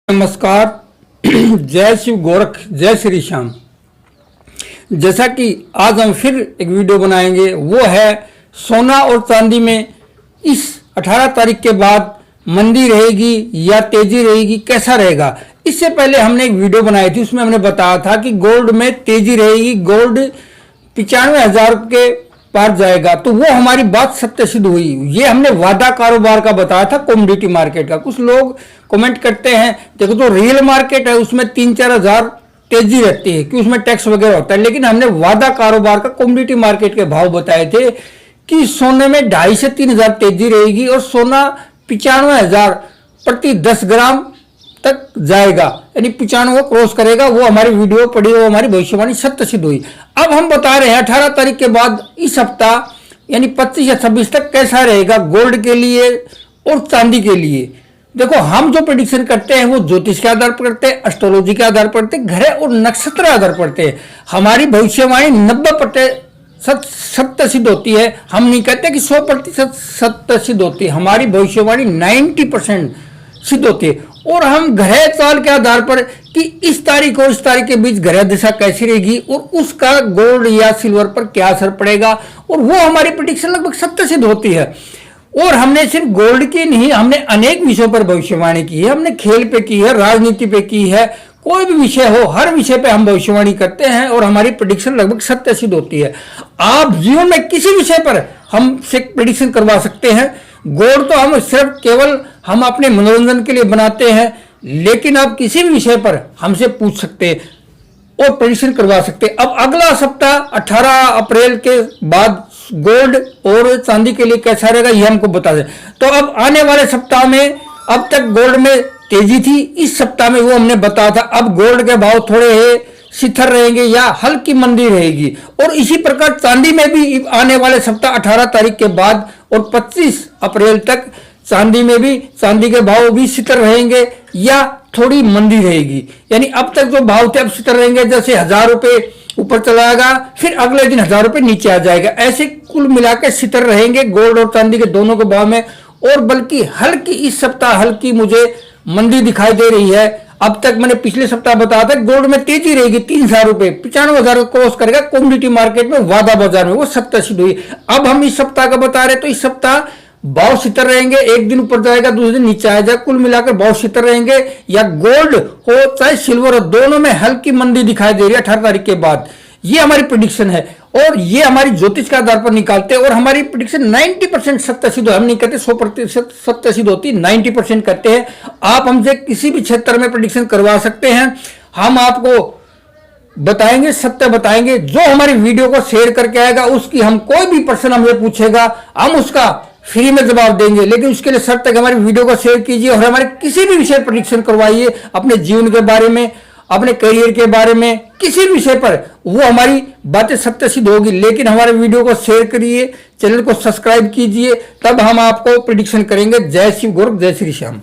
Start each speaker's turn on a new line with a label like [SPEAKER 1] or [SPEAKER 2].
[SPEAKER 1] नमस्कार। जय शिव गोरख, जय श्री श्याम। जैसा कि आज हम फिर एक वीडियो बनाएंगे, वो है सोना और चांदी में इस 18 तारीख के बाद मंदी रहेगी या तेजी रहेगी, कैसा रहेगा। इससे पहले हमने एक वीडियो बनाई थी, उसमें हमने बताया था कि गोल्ड में तेजी रहेगी, गोल्ड 95,000 के पार जाएगा। तो वो हमारी बात सत्य सिद्ध हुई। ये हमने वादा कारोबार का बताया था, कमोडिटी मार्केट का। कुछ लोग कमेंट करते हैं देखो तो रियल मार्केट है उसमें 3-4 हजार तेजी रहती है कि उसमें टैक्स वगैरह होता है, लेकिन हमने वादा कारोबार का कमोडिटी मार्केट के भाव बताए थे कि सोने में 2.5 से 3 हजार तेजी रहेगी और सोना 95,000 प्रति 10 ग्राम तक जाएगा, यानी 95 क्रॉस करेगा। वो हमारी वीडियो पड़ी, वो हमारी भविष्यवाणी सत्य सिद्ध हुई। अब हम बता रहे हैं 18 तारीख के बाद इस सप्ताह यानी 25 या 26 तक कैसा रहेगा गोल्ड के लिए और चांदी के लिए। देखो, हम जो प्रेडिक्शन करते हैं वो ज्योतिष के आधार पर करते हैं, एस्ट्रोलॉजी के आधार पर करते हैं, ग्रह और नक्षत्र के आधार पर करते हैं। हमारी भविष्यवाणी 90% सत्य सिद्ध होती है। हम नहीं कहते कि 100% सत्य सिद्ध होती है, हमारी भविष्यवाणी 90% सिद्ध होती है। और हम ग्रह चाल के आधार पर कि इस तारीख और इस तारीख के बीच ग्रह दिशा कैसी रहेगी और उसका गोल्ड या सिल्वर पर क्या असर पड़ेगा, और वो हमारी प्रेडिक्शन लगभग सत्य सिद्ध होती है। और हमने सिर्फ गोल्ड की नहीं, हमने अनेक विषयों पर भविष्यवाणी की है। हमने खेल पे की है, राजनीति पे की है, कोई भी विषय हो, हर विषय पे हम भविष्यवाणी करते हैं और हमारी प्रेडिक्शन लगभग सत्य सिद्ध होती है। आप जीवन में किसी विषय पर हमसे प्रेडिक्शन करवा सकते हैं। गोल्ड तो हम सिर्फ केवल हम अपने मनोरंजन के लिए बनाते हैं, लेकिन आप किसी भी विषय पर हमसे पूछ सकते हैं और प्रेडिक्शन करवा सकते हैं। अब अगला सप्ताह 18 अप्रैल के बाद गोल्ड और चांदी के लिए कैसा रहेगा ये हमको बता दें। तो अब आने वाले सप्ताह में, अब तक गोल्ड में तेजी थी, इस सप्ताह में वो हमने बताया था। अब गोल्ड के भाव थोड़े शिथिल रहेंगे या हल्की मंदी रहेगी। और इसी प्रकार चांदी में भी आने वाले सप्ताह 18 तारीख के बाद और 25 अप्रैल तक चांदी में भी, चांदी के भाव भी शिथिल रहेंगे या थोड़ी मंदी रहेगी। यानी अब तक जो भाव थे अब शिथिल रहेंगे, जैसे 1000 रुपये ऊपर चला जाएगा, फिर अगले दिन 1000 रुपये नीचे आ जाएगा। ऐसे कुल मिलाकर शिथिल रहेंगे गोल्ड और चांदी के दोनों के भाव में। और बल्कि हल्की, इस सप्ताह हल्की मुझे मंदी दिखाई दे रही है। अब तक मैंने पिछले सप्ताह बताया था गोल्ड में तेजी रहेगी 3,000 रुपये, 95,000 क्रॉस करेगा कमोडिटी मार्केट में, वादा बाजार में, वो सत्य सिद्ध हुई। अब हम इस सप्ताह का बता रहे, तो इस सप्ताह भाव शिथिल रहेंगे, एक दिन ऊपर जाएगा दूसरे दिन नीचे आ जाएगा, कुल मिलाकर भाव शिथिल रहेंगे। या गोल्ड हो चाहे सिल्वर हो, दोनों में हल्की मंदी दिखाई दे रही है 18 तारीख के बाद। ये हमारी प्रेडिक्शन है और ये हमारी ज्योतिष के आधार पर निकालते हैं। और हमारी प्रेडिक्शन 90% सत्य सिद्ध, हम नहीं कहते 100% सत्य सिद्ध होती, 90% करते हैं। आप हमसे किसी भी क्षेत्र में प्रेडिक्शन करवा सकते हैं, हम आपको बताएंगे, सत्य बताएंगे। जो हमारी वीडियो को शेयर करके आएगा उसकी, हम कोई भी पर्सन हमसे पूछेगा हम उसका फ्री में जवाब देंगे, लेकिन उसके लिए शर्त है कि हमारी वीडियो को शेयर कीजिए और हमारे किसी भी विषय पर प्रेडिक्शन करवाइए, अपने जीवन के बारे में, अपने करियर के बारे में, किसी भी विषय पर, वो हमारी बातें सत्य सिद्ध होगी। लेकिन हमारे वीडियो को शेयर करिए, चैनल को सब्सक्राइब कीजिए, तब हम आपको प्रेडिक्शन करेंगे। जय शिव गोरख, जय श्री श्याम।